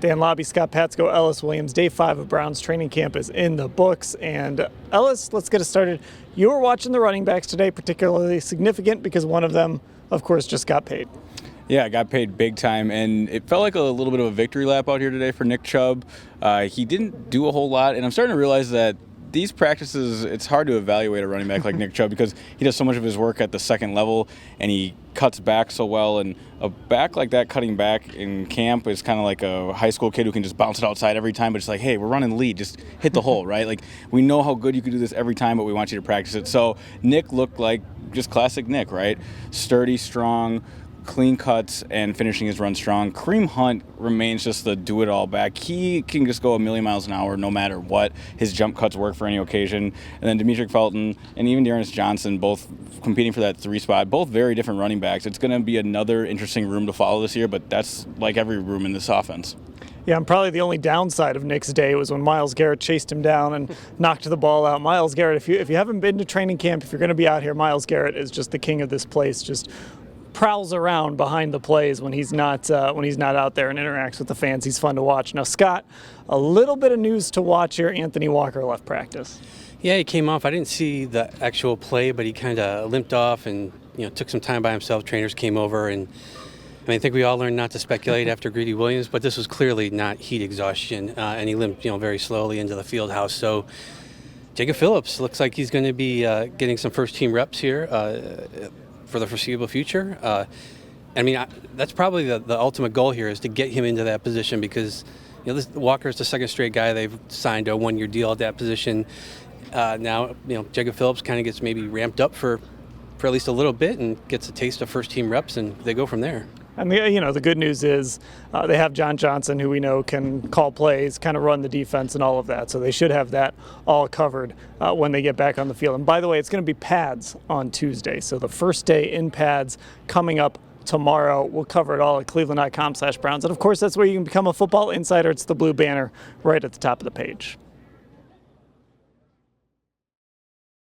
Dan Labbe, Scott Patsko, Ellis Williams. Day 5 of Browns training camp is in the books. And Ellis, let's get it started. You were watching the running backs today, particularly significant because one of them, of course, just got paid. Yeah, I got paid big time, and it felt like a little bit of a victory lap out here today for Nick Chubb. He didn't do a whole lot, and I'm starting to realize that these practices, it's hard to evaluate a running back like Nick Chubb because he does so much of his work at the second level, and he cuts back so well. And a back like that cutting back in camp is kind of like a high school kid who can just bounce it outside every time, but it's like, hey, we're running lead, just hit the hole, right? Like, we know how good you can do this every time, but we want you to practice it. So Nick looked like just classic Nick, right? Sturdy, strong, clean cuts, and finishing his run strong. Kareem Hunt remains just the do-it-all back. He can just go a million miles an hour no matter what. His jump cuts work for any occasion. And then Demetric Felton and even Dearness Johnson, both competing for that 3 spot, both very different running backs. It's going to be another interesting room to follow this year, but that's like every room in this offense. Yeah, and probably the only downside of Nick's day was when Myles Garrett chased him down and knocked the ball out. Myles Garrett, if you haven't been to training camp, if you're going to be out here, Myles Garrett is just the king of this place. Just prowls around behind the plays when he's not out there and interacts with the fans. He's fun to watch. Now, Scott, a little bit of news to watch here. Anthony Walker left practice. Yeah, he came off. I didn't see the actual play, but he kind of limped off and took some time by himself. Trainers came over, and I think we all learned not to speculate after Greedy Williams, but this was clearly not heat exhaustion, and he limped very slowly into the field house. So Jacob Phillips looks like he's going to be getting some first-team reps here for the foreseeable future. That's probably the ultimate goal here, is to get him into that position, because Walker is the second straight guy they've signed a 1-year deal at that position. Now Jacob Phillips kind of gets maybe ramped up for at least a little bit and gets a taste of first-team reps, and they go from there. And the good news is they have John Johnson, who we know can call plays, kind of run the defense and all of that. So they should have that all covered when they get back on the field. And by the way, it's going to be pads on Tuesday. So the first day in pads coming up tomorrow. We'll cover it all at cleveland.com/Browns. And of course, that's where you can become a football insider. It's the blue banner right at the top of the page.